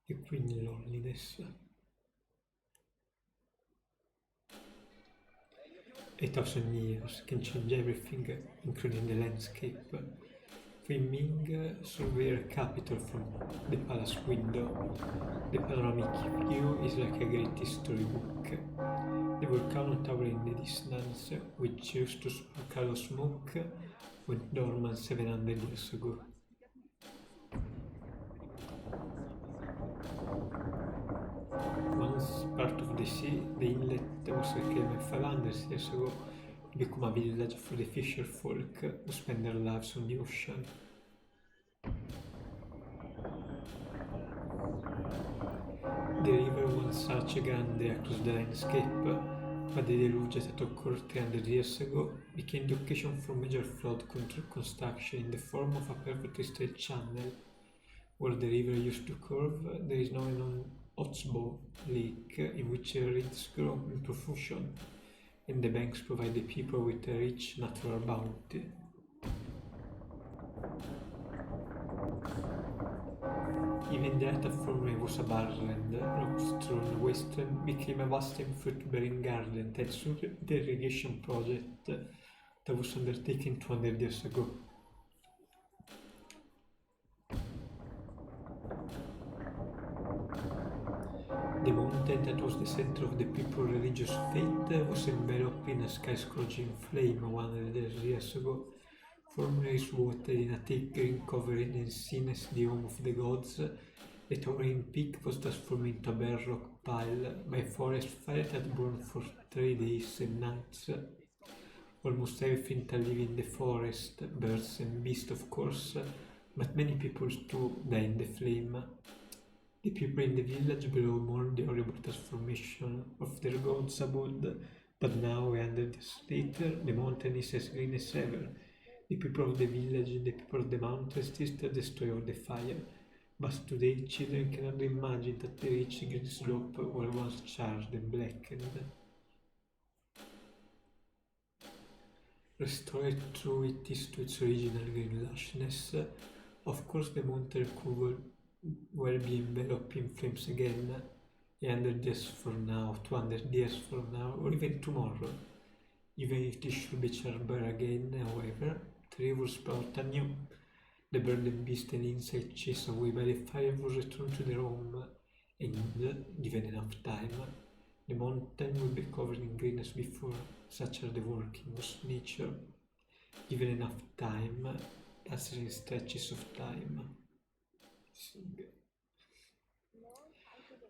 e quindi loneliness. 8,000 years can change everything, including the landscape. Free Ming survey a capital from the palace window. The panoramic view is like a great history book. The volcano tower in the distance, which used to sparkle smoke, went dormant 700 years ago. Once part of the sea, the inlet was reclaimed 500 years ago to become a village for the fisher folk who spend their lives on the ocean. The river once Arce Grande across the landscape, but the deluge that occurred 300 years ago became the occasion for major flood control construction in the form of a perfectly straight channel. Where the river used to curve, there is now a known Otsbo lake in which reeds grow in profusion, and the banks provide the people with a rich natural bounty. Even the art formerly was a barren, rock-strewn wasteland became a vast and fruit-bearing garden thanks to the irrigation project that was undertaken 200 years ago. The mountain that was the center of the people's religious faith was enveloped in a sky-scorching flame 100 years ago. Formerly swathed in a thick green covering and seen as the home of the gods, the towering peak was transformed into a bare rock pile by a forest fire that burned for 3 days and nights. Almost everything that lived in the forest, birds and beasts of course, but many people too died in the flame. The people in the village below mourned the horrible transformation of their god's abode, but now, 100 years later, the mountain is as green as ever. The people of the village and the people of the mountains still destroy all the fire, but today children cannot imagine that the rich green slope were once charred and blackened. Restored through it is to its original green lushness, of course the mountain could well be enveloped in flames again, 100 years from now, 200 years from now, or even tomorrow. Even if this should be charred again, however, the river sprout anew. The bird and beast and insect chased away by the fire will return to their home, and, given enough time, the mountain will be covered in green as before, such are the workings of nature. Given enough time, passing stretches of time.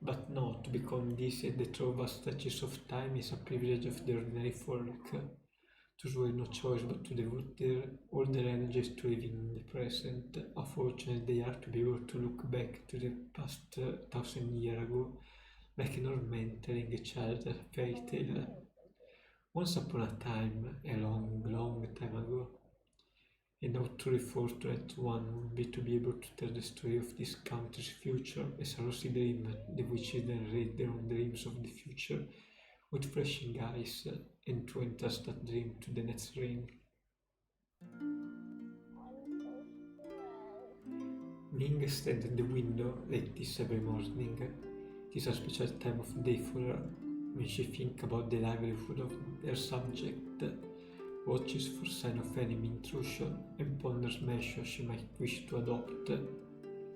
But no, to become this at the through vast stretches of time is a privilege of the ordinary folk. Those who have no choice but to devote all their energies to living in the present, how fortunate they are to be able to look back to the past 1,000 years ago, like an old man telling a child a fairy tale. Once upon a time, a long, long time ago, and how truly fortunate one would be to be able to tell the story of this country's future as a rosy dream, the which then read their own dreams of the future with flashing eyes, and to entrust that dream to the next reign. Ming stands at the window like this every morning. It is a special time of day for her, when she thinks about the livelihood of her subject, watches for sign of enemy intrusion, and ponders measures she might wish to adopt.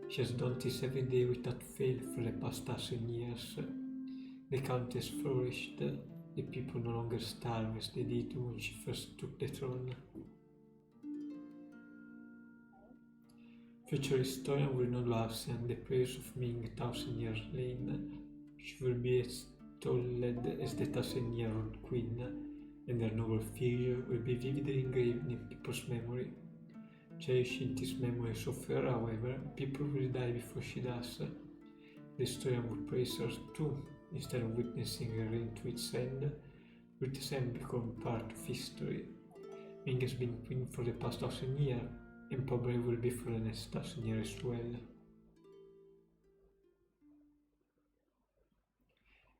She has done this every day without fail for the past 1,000 years. The country has flourished, the people no longer starve as they did when she first took the throne. Future historian will not love sing the praise of Ming 1,000 years later. She will be as tall as the 1,000-year-old queen, and her noble figure will be vividly engraved in people's memory. Cherishing this memory of her, however, people will die before she does. The historian will praise her too, instead of witnessing her reign to its end, will the same become part of history. Ming has been queen for the past 1,000 years, and probably will be for the next 1,000 years as well.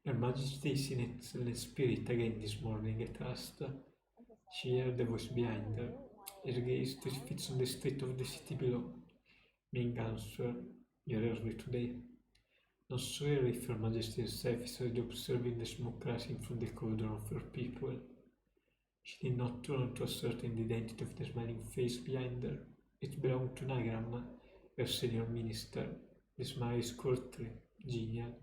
Her Majesty is in excellent spirit again this morning, I trust. She heard the voice behind her. Her gaze fits on the street of the city below. Ming answered, "You're early today." Not sure if Her Majesty herself is already observing the smoke rising from the cauldron of her people. She did not turn to ascertain the identity of the smiling face behind her. It belonged to Nagram, her senior minister. The smile is courtly, genial,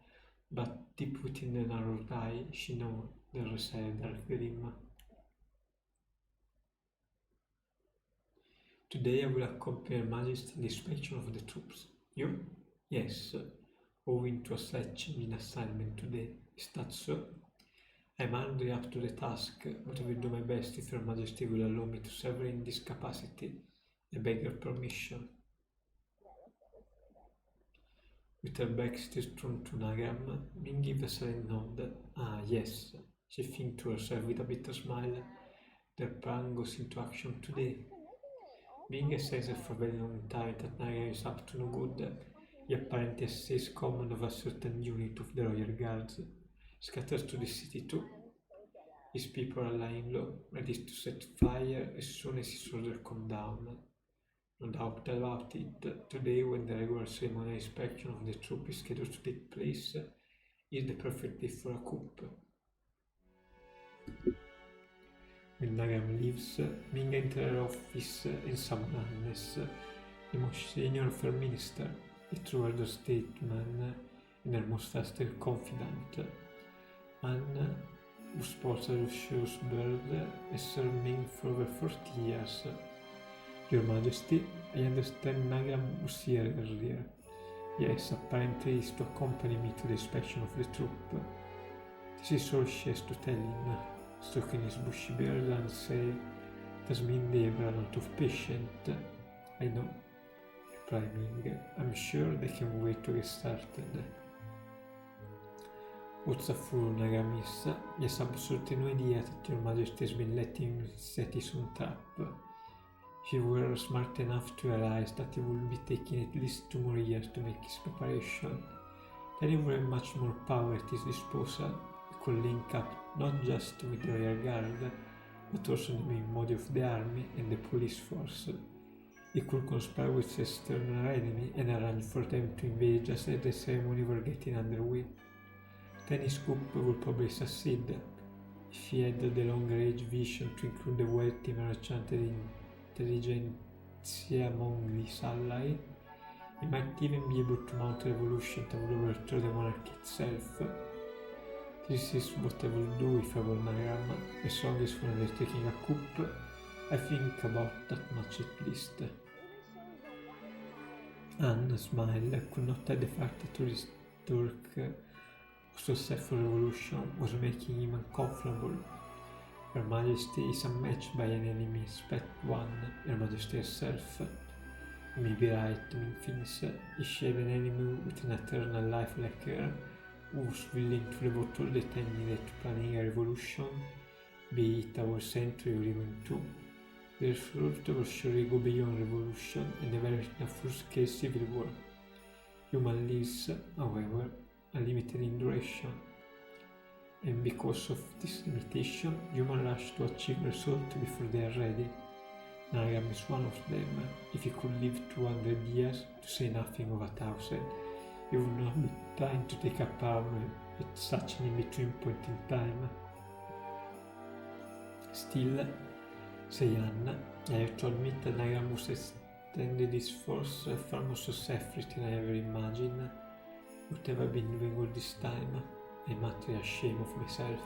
but deep within the narrowed eye, she knew there resided a dark gleam. Today I will accompany Her Majesty in the inspection of the troops. You? Yes, owing to a slight change in assignment today. Is that so? I'm hardly up to the task, but I will do my best if Her Majesty will allow me to serve her in this capacity. I beg your permission. With her back still turned to Nagram, Ming gave a silent nod. Ah, yes, she thinks to herself with a bitter smile. Their plan goes into action today. Being a sense for a very long time that Nagram is up to no good, he apparently has seized command of a certain unit of the royal guards, scattered to the city too. His people are lying low, ready to set fire as soon as his order come down. No doubt about it, today when the regular ceremonial inspection of the troop is scheduled to take place, is the perfect day for a coup. When Nagram leaves, Ming enters her office in some madness. The most senior of her minister, a true elder statesman and her most trusted confidant. Anne, who sports a luscious bird, has served Ming for over 40 years. Your Majesty, I understand Nagram was here earlier. Yes, apparently he is to accompany me to the inspection of the troop. This is all she has to tell him. Stroking his bushy beard and say, does mean they have run out of patience. I know, replied Ming. I'm sure they can wait to get started. What's a fool, Nagram is? He has absolutely no idea that Your Majesty has been letting him set his own trap. If he were smart enough to realize that it would be taking at least 2 more years to make his preparation, then he would have much more power at his disposal. He could link up not just with the royal guard, but also the main body of the army and the police force. He could conspire with his external enemy and arrange for them to invade just as the ceremony were getting underway. Then his coup would probably succeed, if he had the long-range vision to include the wealthy merchant and intelligentsia among his allies. He might even be able to mount a revolution that would overthrow the monarchy itself. This is what I would do if I were Nagram, as long as when undertaking a coup, I think about that much at least. Anne smiled, could not hide the fact that this Turk, so set for revolution, was making him uncomfortable. Her Majesty is unmatched by an enemy, except one, Her Majesty herself. You may be right, Ming thinks, if she had an enemy with an eternal life like her, who was willing to devote all the time needed to planning a revolution, be it our century or even 2. The result will surely go beyond revolution and develop in a full-scale civil war. Human lives, however, are limited in duration, and because of this limitation, humans rush to achieve results before they are ready. Nagram is one of them. If he could live 200 years, to say nothing of 1,000, he would not be trying to take up arms at such an in-between point in time. Still, say Anne, I have to admit that Nagram was extended his force far more successfully than I ever imagined. What have I been doing all this time? I'm utterly ashamed of myself.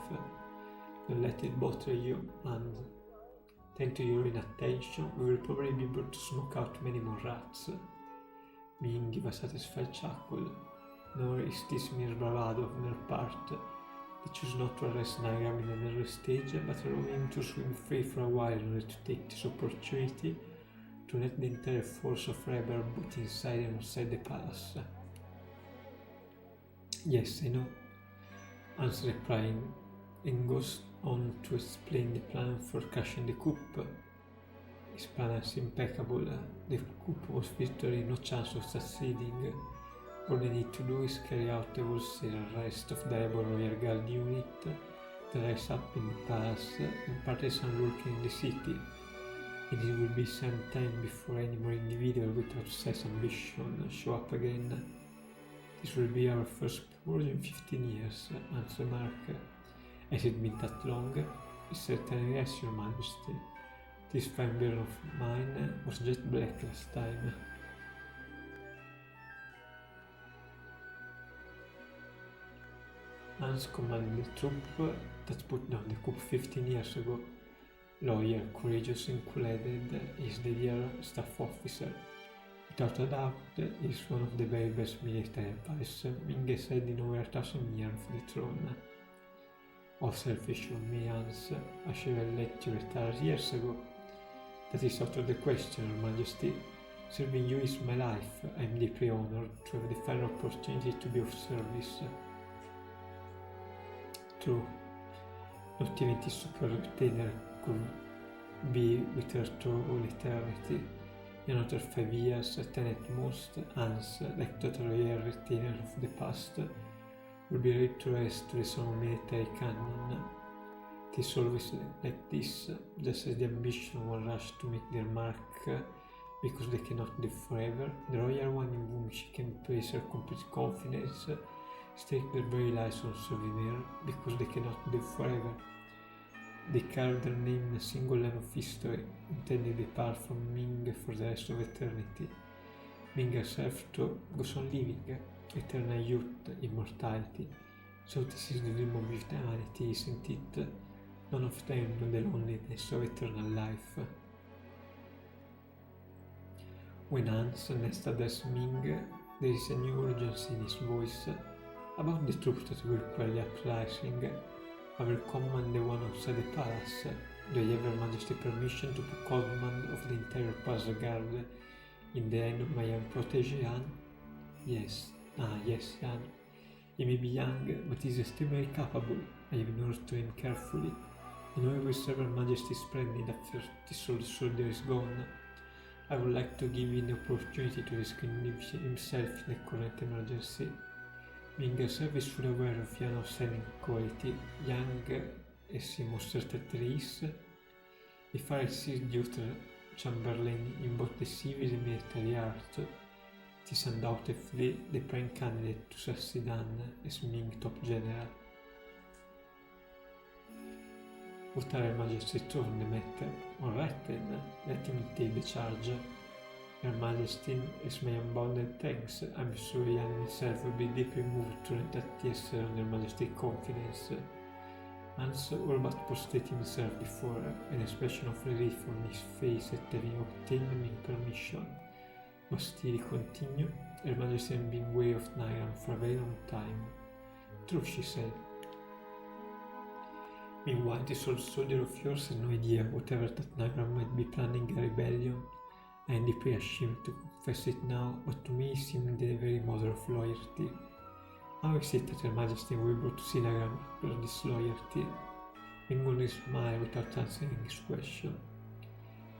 Don't let it bother you, and thanks to your inattention, we will probably be able to smoke out many more rats. Ming gave a satisfied chuckle. Nor is this mere bravado on their part. They choose not to arrest Nagram in an early stage, but allow him to swim free for a while in order to take this opportunity to let the entire force of rebels both inside and outside the palace. Yes, I know, Anne's replying, and goes on to explain the plan for crushing the coup. His plan is impeccable. The coup was virtually no chance of succeeding. All they need to do is carry out the wholesale arrest of the rebel royal guard unit that rise up in the palace and partisan lurking in the city, and it will be some time before any more individual with outsized ambition show up again. This will be our first purge in 15 years, answered Mark. Has it been that long? Certainly yes, your majesty. This fine beard of mine was jet black last time. Hans commanded the troop that put down the coup 15 years ago. Lawyer, courageous and cool-headed, is the dear staff officer. Without a doubt, he is one of the very best military advisors Ming has had in over 1,000 years of the throne. How selfish of me, Hans. I should have let you retire years ago. That is out of the question, Your Majesty. Serving you is my life. I am deeply honored to have the fair opportunity to be of service. True. Not even this superior retainer could be with her through all eternity. In another 5 years, 10 at most, Hans, like the royal retainer of the past, will be laid to rest to the some military canon. It is always like this, just as the ambition will rush to make their mark because they cannot live forever. The royal one in whom she can place her complete confidence stake their very lives on serving her because they cannot live forever. They carve their name in a single line of history, intending to depart from Ming for the rest of eternity. Ming herself too goes on living, eternal youth, immortality. So this is the dream of humanity, isn't it? None of them know the loneliness of eternal life. When Hans next addressed Ming, there is a new urgency in his voice. About the troops that will quell the uprising, I will command the one outside the palace. Do I have Your Majesty permission to put command of the entire palace guard in the hand of my young protege, Jan? Yes. Yes, Jan. He may be young, but he is extremely capable. I have nurtured him carefully. I know he will serve Her Majesty splendid after this old soldier is gone. I would like to give him the opportunity to rescue himself in the current emergency. Ming herself is fully aware of Jan's outstanding quality, young as he most certainly is. If I exceed Youth Chamberlain in both the civil and military art, it is undoubtedly the prime candidate to succeed Han as Ming top general. What are Her Majesty's thoughts on the matter? Alright then, let him take the charge. Her Majesty, as my unbounded thanks, I'm sure Jan himself will be deeply moved to learn that yes, on Her Majesty's confidence. Hans all but prostrated himself before her, an expression of relief on his face at having obtained Ming permission. But still he continued, Her Majesty has been way of Nairam for a very long time. True, she said. Meanwhile, this old soldier of yours has no idea whatever that Nairam might be planning a rebellion. I am deeply ashamed to confess it now, but to me it seemed the very mother of loyalty. How is it that Her Majesty will be able to see Nairam for disloyalty? Ming only smiled without answering his question.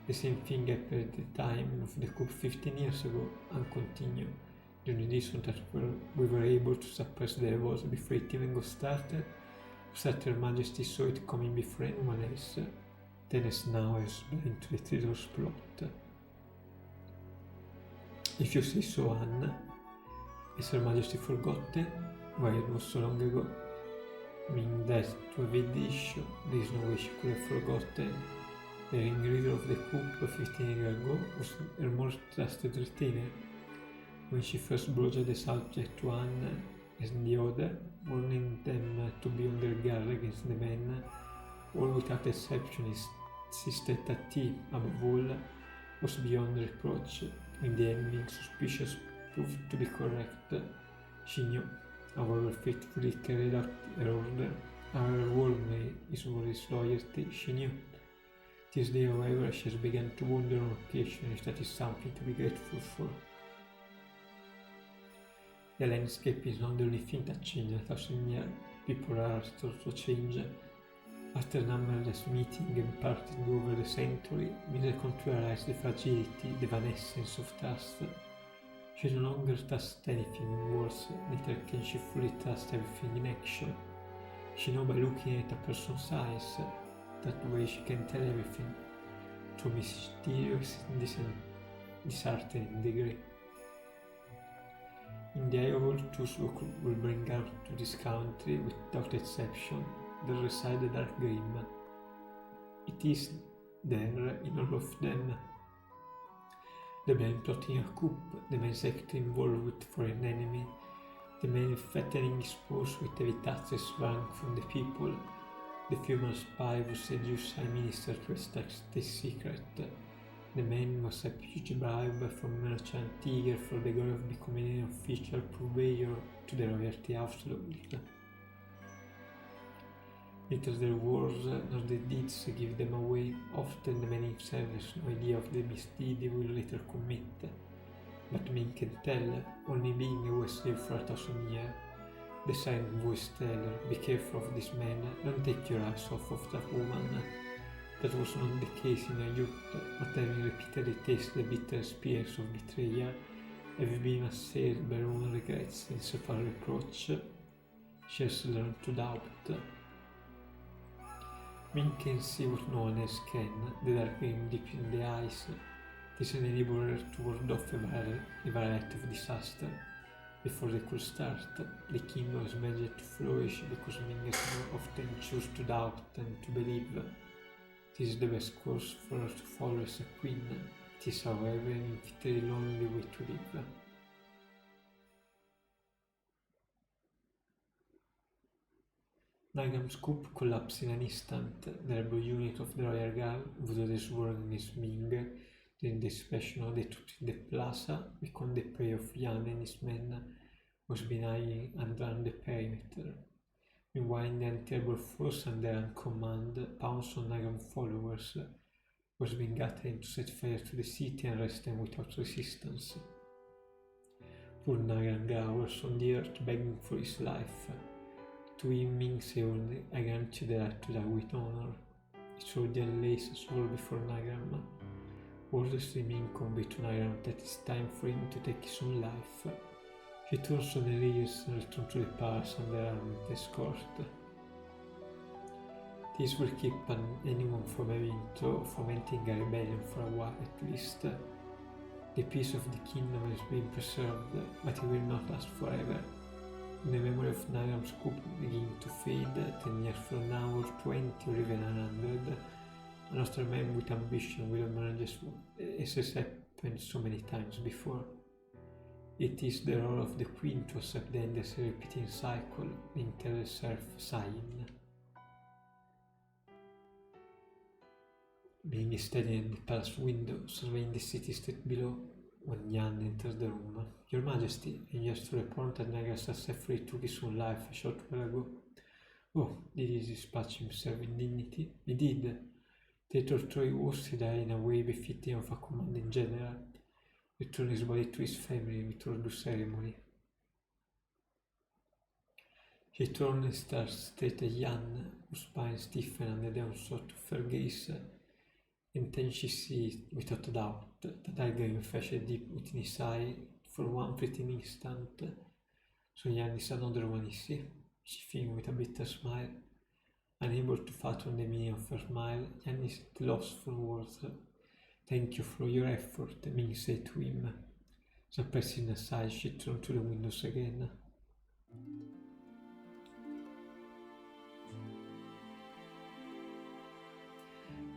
The same thing happened at the time of the coup 15 years ago, and continued. During this one that we were able to suppress the revolt before it even got started, so that Her Majesty saw it coming before anyone else. Then as now I was blind to the traitor's plot. If you say so, Anna, is Her Majesty forgotten? Why, it was so long ago. Ming died to a big issue, there is no way she could have forgotten. The ringleader of the coup 15 years ago was her most trusted retainer. When she first broached the subject to Anne and the other, warning them to be on their guard against the men, all without exception insisted that he, above all, was beyond reproach. In the end, being suspicious proved to be correct. She knew, however faithfully carried out her order, however warmly his were his loyalty, she knew. This day, however, she has begun to wonder on occasion if that is something to be grateful for. The landscape is not the only thing that changed in 1,000 years. People are also changed. After numberless meetings and parties over the century, Mrs. Contour realized the fragility, the evanescence of trust. She no longer trusts anything in words, neither can she fully trust everything in action. She knows by looking at a person's eyes, that way she can tell everything, to a mysterious and disheartening degree. In the eye of all those who will bring out to this country, without exception, there reside a dark grim. It is there in all of them. The men plotting a coup, the men secretly involved with foreign enemy, the men threatening his post with heavy taxes wrung from the people, the female spy who seduced high minister to extract the secret, the man who accepted huge bribe from merchant eager for the glory of becoming an official purveyor to the royalty household. Neither their words nor their deeds give them away. Often the man himself has no idea of the misdeed he will later commit. But men can tell, only being who has lived for 1,000 years. The silent voice teller, be careful of this man, don't take your eyes off of that woman. That was not the case in her youth, but having repeatedly tasted the bitter experience of betrayal, having been assailed by her own regrets instead of a reproach, she has learned to doubt. Men can see what no one else can, the dark gleam deep in the eyes. It is an enabler to ward off a variety of disaster. Before they could start, the kingdom was managed to flourish because men more often choose to doubt than to believe. It is the best course for her to follow as a queen. It is, however, an infinitely lonely way to live. Nagram's coup collapsed in an instant. The rebel unit of the Royal Guard, who the sworn Miss Ming, during the expression of the troops in the plaza, became the prey of Yan and his men, was behind and around the perimeter. Meanwhile, the anti-rebel force under her command pounced on Nagram's followers, was being gathered to set fire to the city and arrest them without resistance. Poor Nagram was on the earth begging for his life. To him, Ming said, I grant you the right to die with honor. He soldier lays his soul before Nagram. Orders to Ming convey to Nagram that it's time for him to take his own life. He turns on the leaves and returns to the palace under armed escort. This will keep anyone from having to fomenting a rebellion for a while at least. The peace of the kingdom has been preserved, but it will not last forever. The memory of Nagram's coup begin to fade. 10 years from now, or 20, or even 100, another man with ambition will emerge as has happened so many times before. It is the role of the queen to accept the endless repeating cycle, until herself sighing. Being steady at the palace window, surveying the city street below, when Yan enters the room. Your Majesty, I just to report that Naga successfully took his own life a short while ago. Oh, did he dispatch himself in dignity? He did. They tortured was he died in a way befitting of a commanding general. Returned his body to his family with all due ceremony. He turned and stared straight at Yan, whose spine stiffened under the onslaught of her gaze. And then she sees, without a doubt, that Algarim flashed deep within his eye for one fleeting instant. So Yan is another one, is he? She thinks with a bitter smile. Unable to fathom the meaning of her smile, Yan is at loss for words. Thank you for your effort, Ming said to him. Suppressing a sigh, she turned to the windows again.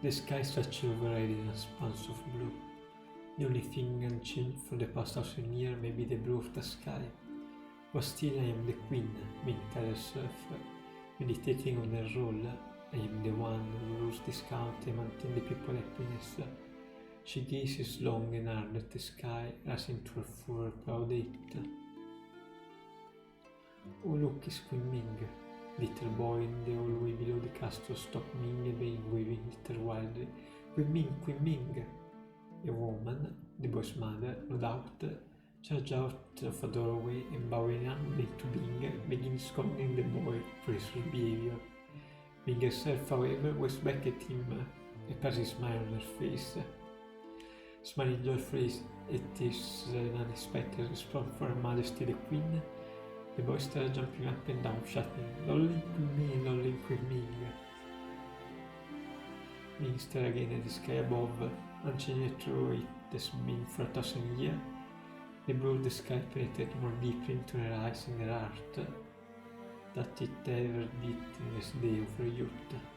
The sky stretched overhead in a span of blue. The only thing unchanged for the past 1,000 years may be the blue of the sky. But still I am the queen, Ming tells herself. Meditating on her role, I am the one who rules this country and maintains the people's happiness. She gazes long and hard at the sky, rising to her full proud height. Oh look, it's Queen Ming. Little boy in the hallway below the castle stopped Ming obeying, waving little wildly. Queen Ming, Queen Ming! A woman, the boy's mother, no doubt, charged out of a doorway and bowing humbly to Ming, began scolding the boy for his behavior. Ming herself, however, was back at him, a passing smile on her face. Smiling joyfully at this unexpected response for Her Majesty the Queen, the boy started jumping up and down, shouting, Lolling Queen Ming. Ming stared again at the sky above, unchanged through it has been for 1,000 years. The blue sky penetrated more deeply into her eyes and her heart than it ever did in his day of her youth.